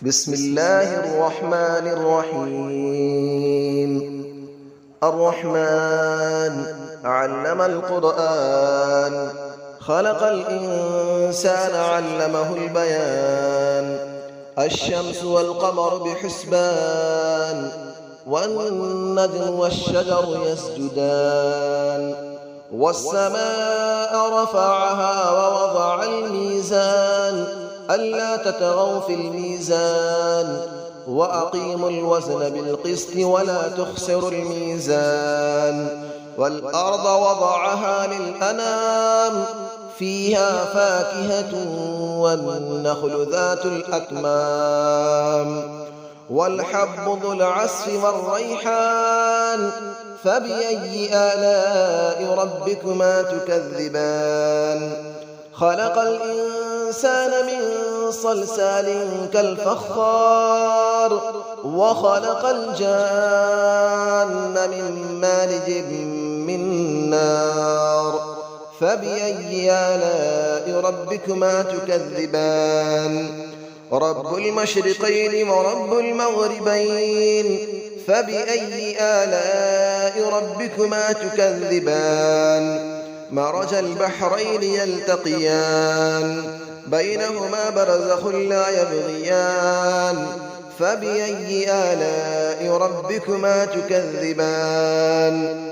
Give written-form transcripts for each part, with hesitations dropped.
بسم الله الرحمن الرحيم. الرحمن علم القرآن، خلق الإنسان علمه البيان. الشمس والقمر بحسبان، والنجم والشجر يسجدان. والسماء رفعها ووضع الميزان، ألا تطغوا في الميزان، وأقيموا الوزن بالقسط ولا تخسروا الميزان. والأرض وضعها للأنام، فيها فاكهة والنخل ذات الأكمام. والحب ذو العصف والريحان، فبأي آلاء ربكما تكذبان. خلق الإنسان من صلصال كالفخار، وخلق الجان من مارج من نار. فبأي آلاء ربكما تكذبان. رب المشرقين ورب المغربين، فبأي آلاء ربكما تكذبان. مرج البحرين يلتقيان، بينهما برزخ لا يبغيان. فبأي آلاء ربكما تكذبان.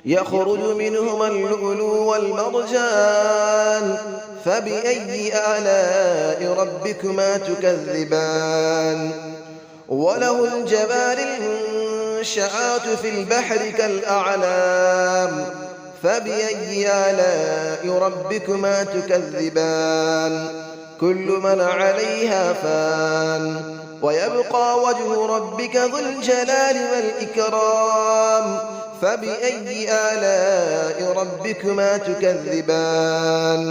يخرج منهما اللؤلؤ والمرجان، فبأي آلاء ربكما تكذبان. وله الجوار المنشآت في البحر كالأعلام، فبأي آلاء ربكما تكذبان. كل من عليها فان، ويبقى وجه ربك ذو الجلال والإكرام. فبأي آلاء ربكما تكذبان.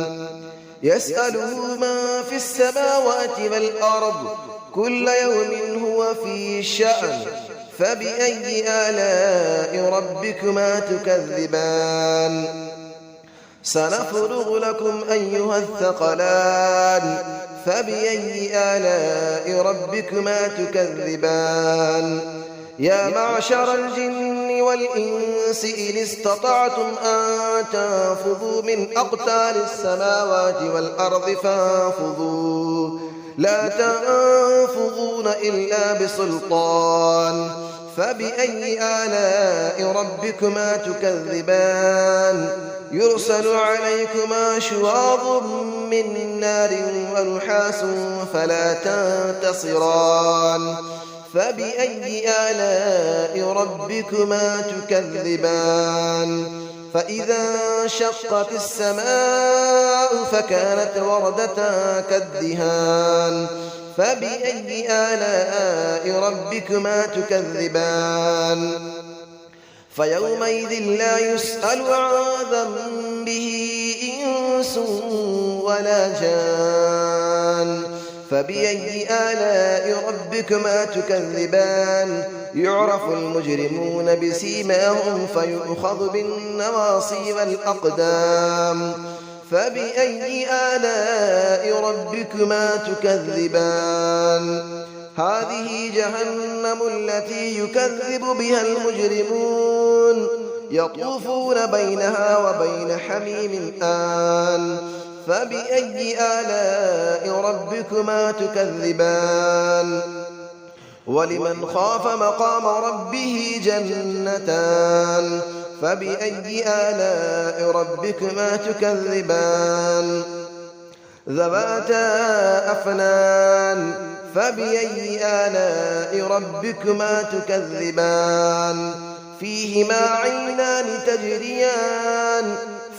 يسأله من في السماوات والأرض، كل يوم هو في شأن. فبأي آلاء ربكما تكذبان. سنفرغ لكم أيها الثقلان، فبأي آلاء ربكما تكذبان. يا معشر الجن والإنس إن استطعتم أن تنفذوا من أقطار السماوات والأرض فانفذوا، لا تنفذون إلا بسلطان. فبأي آلاء ربكما تكذبان. يرسل عليكما شواظ من نار ونحاس فلا تنتصران. فبأي آلاء ربكما تكذبان. فإذا انشقت السماء فكانت وردة كالدهان. فبأي آلاء ربكما تكذبان. فيومئذ لا يسأل عن ذنبه إنس ولا جان. فبأي آلاء ربكما تكذبان. يعرف المجرمون بسيماهم فيؤخذ بالنواصي والأقدام. فبأي آلاء ربكما تكذبان. هذه جهنم التي يكذب بها المجرمون، يطوفون بينها وبين حميم آن. فبأي آلاء ربكما تكذبان. ولمن خاف مقام ربه جنتان. فبأي آلاء ربكما تكذبان. ذواتا أفنان. فبأي آلاء ربكما تكذبان. فيهما عينان تجريان.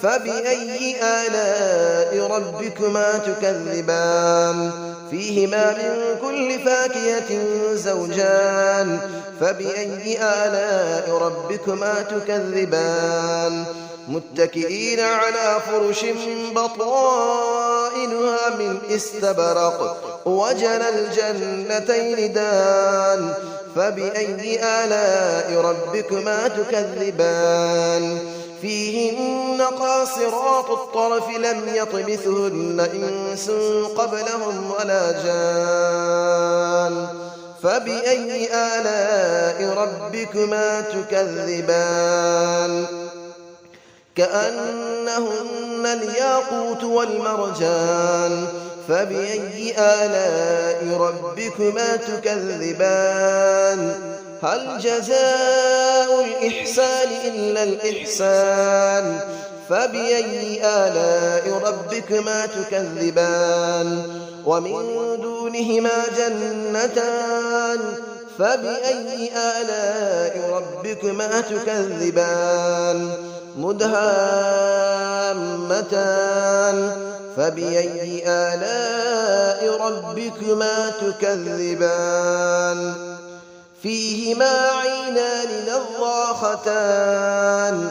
فبأي آلاء ربكما تكذبان. فيهما من كل فاكهة زوجان. فبأي آلاء ربكما تكذبان. متكئين على فرش بطائنها من استبرق، وجنى الجنتين دان. فبأي آلاء ربكما تكذبان. فيهن قاصرات الطرف لم يطمثهن إنس قبلهم ولا جان. فبأي آلاء ربكما تكذبان كأنهن الياقوت والمرجان فبأي آلاء ربكما تكذبان هل جزاء الإحسان إلا الإحسان فبأي آلاء ربكما تكذبان ومن دونهما جنتان فبأي آلاء ربكما تكذبان مدهامتان فبأي آلاء ربكما تكذبان فيهما عينان نضاختان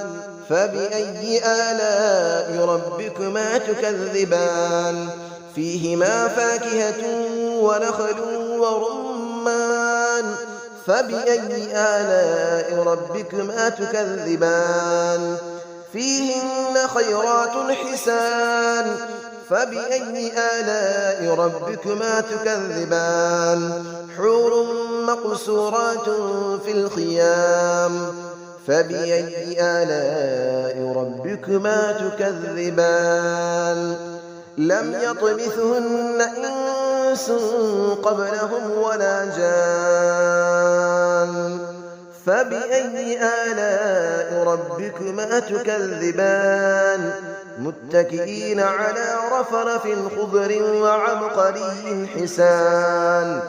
فبأي آلاء ربكما تكذبان فيهما فاكهة ونخل ورمان فبأي آلاء ربكما تكذبان فيهن خيرات حسان فبأي آلاء ربكما تكذبان حور مقصورات في الخيام فبأي آلاء ربكما تكذبان لم يطمثهن إنس قبلهم ولا جان فبأي آلاء ربكما تكذبان متكئين على رفرف خضر وعبقري حسان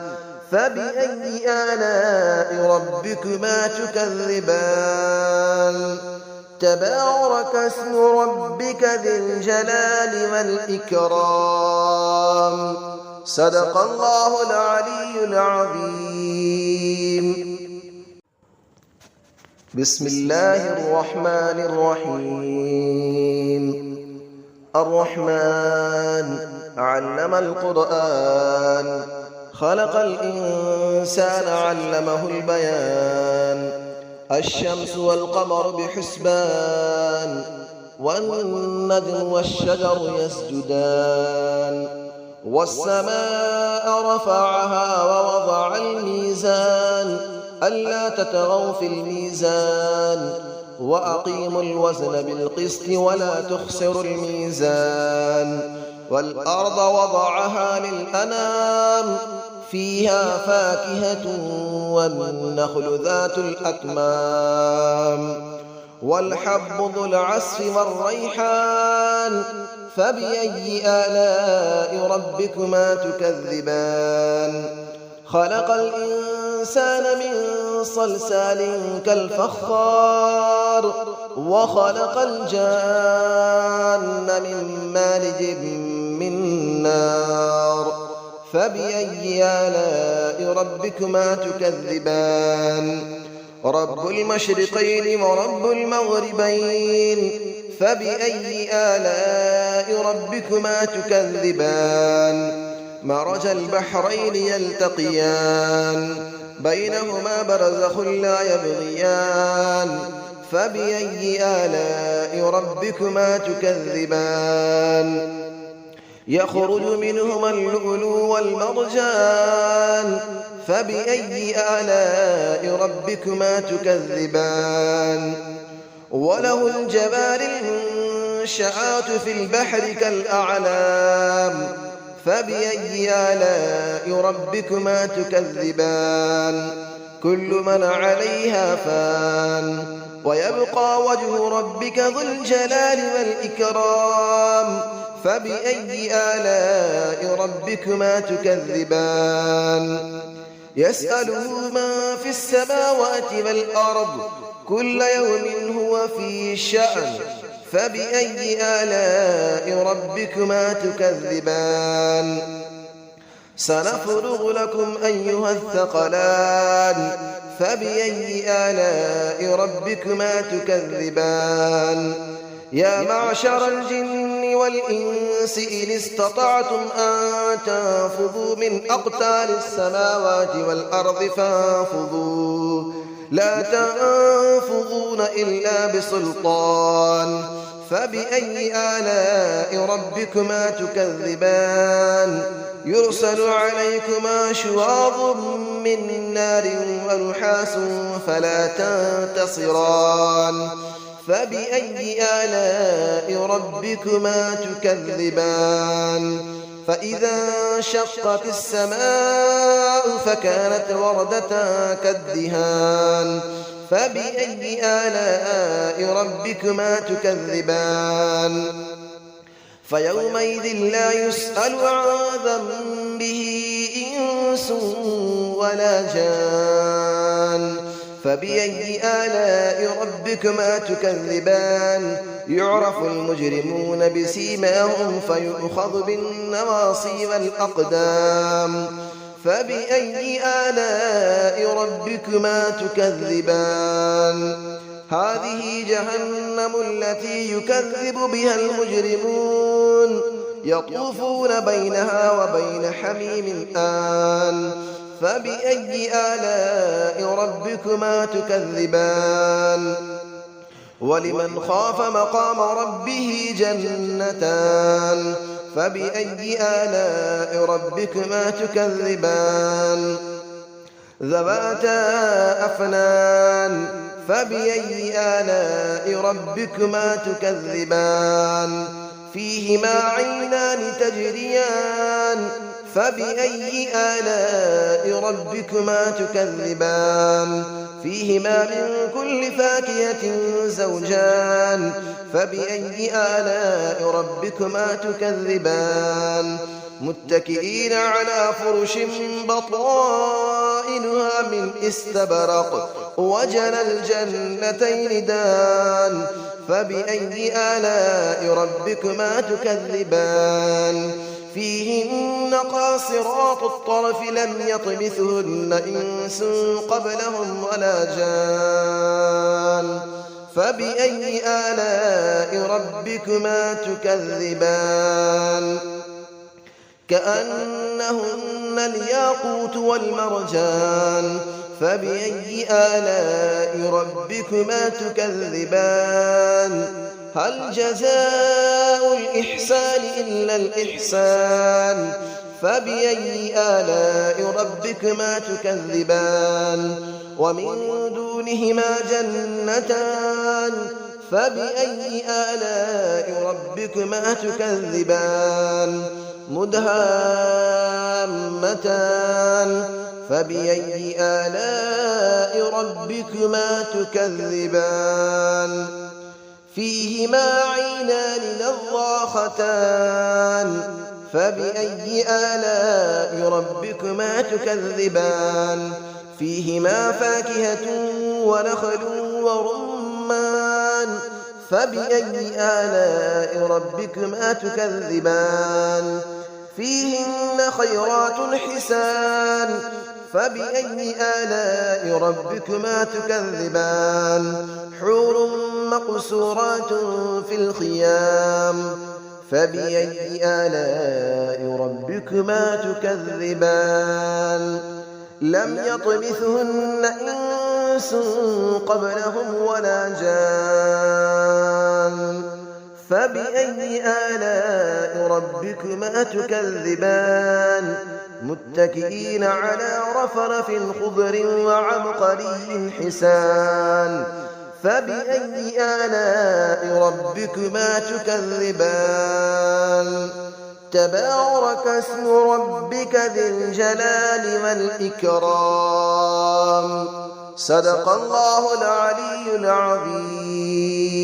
فبأي آلاء ربكما تكذبان تبارك اسم ربك ذي الجلال والإكرام صدق الله العلي العظيم بسم الله الرحمن الرحيم الرحمن علم القرآن خلق الإنسان علمه البيان الشمس والقمر بحسبان والنجم والشجر يسجدان والسماء رفعها ووضع الميزان ألا تطغوا في الميزان وأقيموا الوزن بالقسط ولا تخسروا الميزان والأرض وضعها للأنام فيها فاكهة والنخل ذات الأكمام والحب ذو العصف والريحان فبأي آلاء ربكما تكذبان خلق الإنسان من صلصال كالفخار وخلق الجان من مارج من نار فبأي آلاء ربكما تكذبان رب المشرقين ورب المغربين فبأي آلاء ربكما تكذبان مرج البحرين يلتقيان بينهما برزخ لا يبغيان فبأي آلاء ربكما تكذبان يخرج منهما اللؤلؤ والمرجان فبأي آلاء ربكما تكذبان وله الجبال المنشآت في البحر كالأعلام فبأي آلاء ربكما تكذبان كل من عليها فان ويبقى وجه ربك ذو الجلال والإكرام فبأي آلاء ربكما تكذبان يسأله من في السماوات والأرض كل يوم هو في شأن فبأي آلاء ربكما تكذبان سنفرغ لكم أيها الثقلان فبأي آلاء ربكما تكذبان يا معشر الجن والإنس إن استطعتم أن تنفذوا من أقطار السماوات والأرض فانفذوا لا تنفذون إلا بسلطان فبأي آلاء ربكما تكذبان يرسل عليكما شواظ من نار ونحاس فلا تنتصران فبأي آلاء ربكما تكذبان فإذا انشقت السماء فكانت وردة كالدهان فبأي آلاء ربكما تكذبان فيومئذ لا يسأل عن ذنبه إنس ولا جان فبأي آلاء ربكما تكذبان يعرف المجرمون بسيماهم فيؤخذ بالنواصي والأقدام فبأي آلاء ربكما تكذبان هذه جهنم التي يكذب بها المجرمون يطوفون بينها وبين حميم آن فبأي آلاء ربكما تكذبان ولمن خاف مقام ربه جنتان فبأي آلاء ربكما تكذبان ذواتا أفنان فبأي آلاء ربكما تكذبان فيهما عينان تجريان فبأي آلاء ربكما تكذبان فيهما من كل فاكهة زوجان فبأي آلاء ربكما تكذبان متكئين على فرش بطائنها من استبرق وجنى الجنتين دان فبأي آلاء ربكما تكذبان فيهن قاصرات الطرف لم يطمثهن إنس قبلهم ولا جان فبأي آلاء ربكما تكذبان كأنهن الياقوت والمرجان فبأي آلاء ربكما تكذبان هل جزاء الإحسان إلا الإحسان فبأي آلاء ربكما تكذبان ومن دونهما جنتان فبأي آلاء ربكما تكذبان مدهامتان فبأي آلاء ربكما تكذبان فيهما عينان نضاختان فبأي آلاء ربكما تكذبان فيهما فاكهة ونخل ورمان فبأي آلاء ربكما تكذبان فيهن خيرات حسان فبأي آلاء ربكما تكذبان حور مقصورات في الخيام فبأي آلاء ربكما تكذبان لم يطمثهن إنس قبلهم ولا جان فبأي آلاء ربكما تكذبان متكئين على رفرف خضر وعبقري حسان فبأي آلاء ربكما تكذبان تبارك اسم ربك ذي الجلال والإكرام صدق الله العلي العظيم.